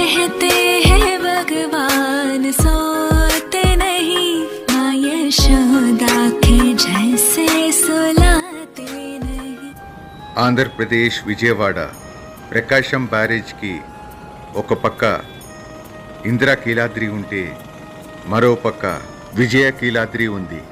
कहते हैं भगवान सोते नहीं, माँ यशोदा के जैसे सुलाते नहीं। ఆంధ్రప్రదేశ్ విజయవాడ ప్రకాశం బ్యారేజ్కి ఒక పక్క ఇందిరా కీలాద్రి ఉంటే మరో పక్క విజయ కీలాద్రి ఉంది.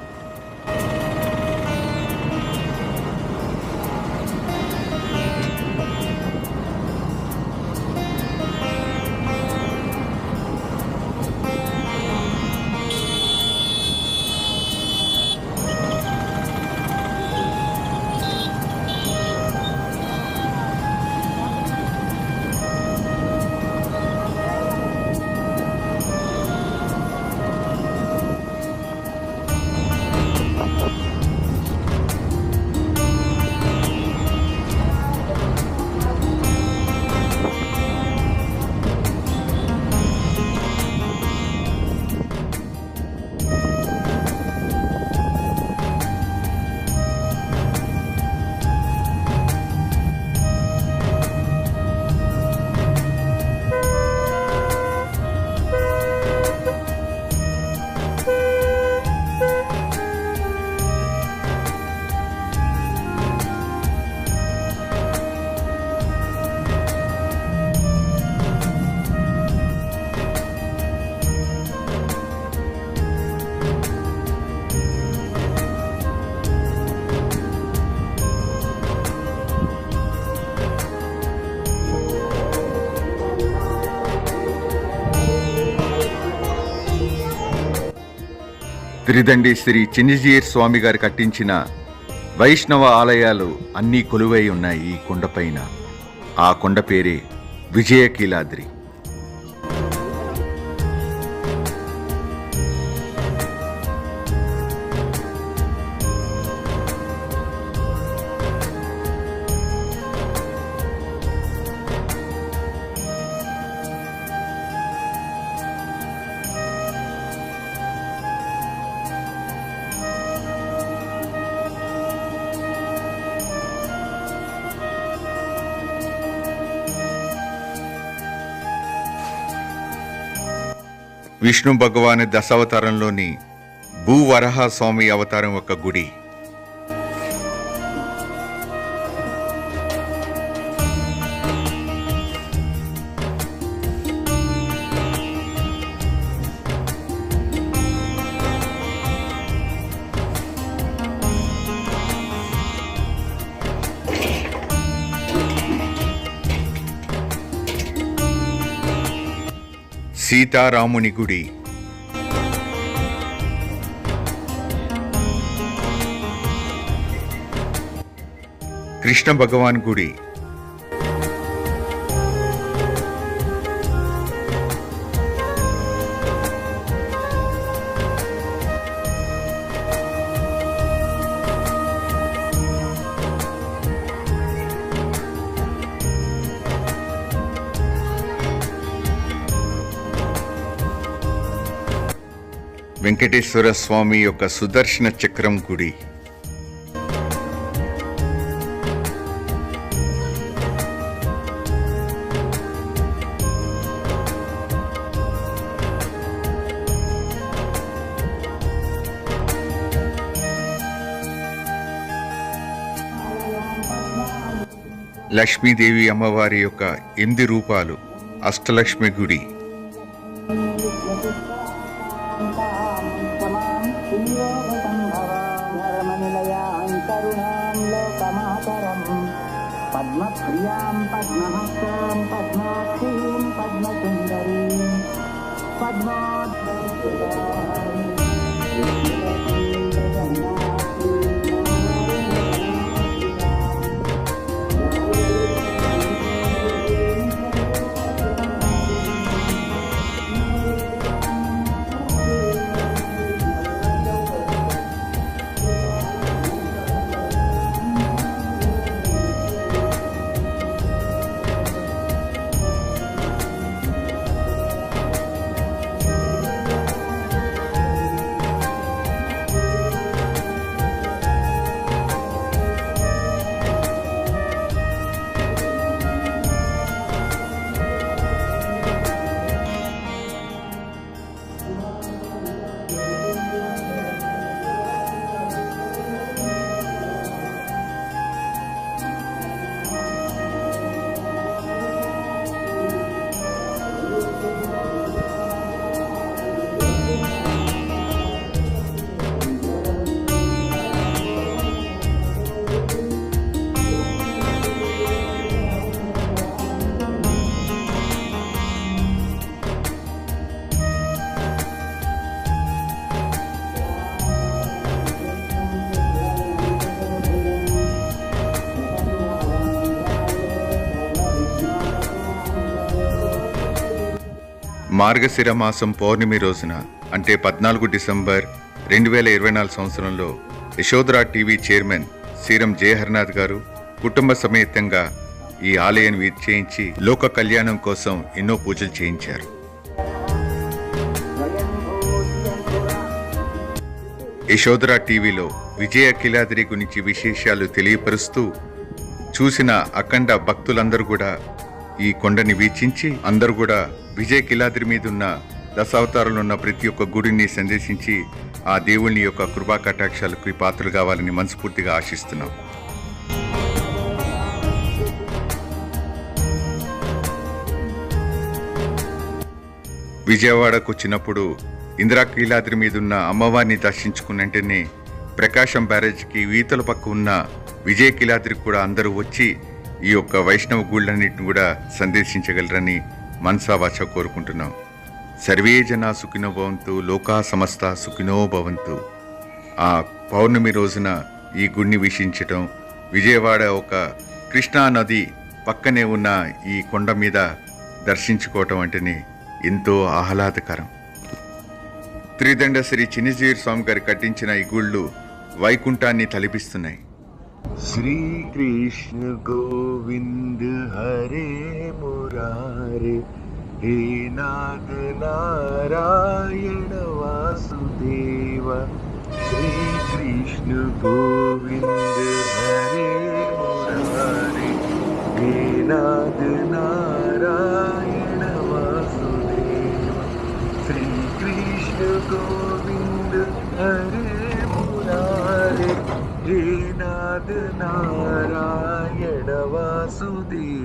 త్రిదండి శ్రీ చిన్నజీయర్ స్వామి గారు కట్టించిన వైష్ణవ ఆలయాలు అన్నీ కొలువై ఉన్నాయి ఈ కొండపైన. ఆ కొండ పేరే విజయ కీలాద్రి. విష్ణు భగవాని దశావతారంలోని భూవరహ స్వామి అవతారం ఒక గుడి. సీతారాముని గుడి. కృష్ణ భగవాన్ గుడి. వెంకటేశ్వర స్వామి యొక్క సుదర్శన చక్రం గుడి. లక్ష్మీదేవి అమ్మవారి యొక్క 8 రూపాలు అష్టలక్ష్మి గుడి. పద్మప్రియాం పద్మహస్తాం పద్మాక్షీం పద్మసుందరీం మార్గశిర మాసం పౌర్ణమి రోజున అంటే 14 డిసెంబర్ 2024 సంవత్సరంలో యశోధరా టీవీ చైర్మన్ శ్రీరం జయహర్నాథ్ గారు కుటుంబ సమేతంగా ఈ ఆలయాన్ని విచ్చేయించి లోక కళ్యాణం కోసం ఎన్నో పూజలు చేయించారు. యశోధరా టీవీలో విజయ కిలాద్రి గురించి విశేషాలు తెలియపరుస్తూ చూసిన అఖండ భక్తులందరూ కూడా ఈ కొండని వీక్షించి అందరూ కూడా విజయ కిలాద్రి మీద ఉన్న దశావతారాలు ఉన్న ప్రతి ఒక్క గుడిని సందర్శించి ఆ దేవుని యొక్క కృపా కటాక్షాలకు పాత్రలు కావాలని మనస్ఫూర్తిగా ఆశిస్తున్నాం. విజయవాడకు వచ్చినప్పుడు ఇందిరాకీలాద్రి మీద ఉన్న అమ్మవారిని దర్శించుకున్నంటేనే ప్రకాశం బ్యారేజ్కి ఈతల పక్క ఉన్న విజయ కిలాద్రికి కూడా అందరూ వచ్చి ఈ యొక్క వైష్ణవ గుళ్ళన్నిటిని కూడా సందర్శించగలరని మనసా వాచ కోరుకుంటున్నాం. సర్వే జనా సుఖినో భవంతు, లోకా సమస్త సుఖినో భవంతు. ఆ పౌర్ణమి రోజున ఈ గుడిని వీక్షించటం, విజయవాడ ఒక కృష్ణా నది పక్కనే ఉన్న ఈ కొండ మీద దర్శించుకోవటం అంటేనే ఎంతో ఆహ్లాదకరం. త్రిదండ శ్రీ చిన్నజీయర్ స్వామి గారు కట్టించిన ఈ గుళ్ళు వైకుంఠాన్ని తలపిస్తున్నాయి. श्रीकृष्ण गोविंद हरे मुरारे, हे नाग नारायण वासुदेव. श्रीकृष्ण गोविंद हरे मुरारे, हे नाग नारायण वासुदेव. श्रीकृष्ण गोविंद हरे मुरारे, हे नाग नारायण वासुदेव.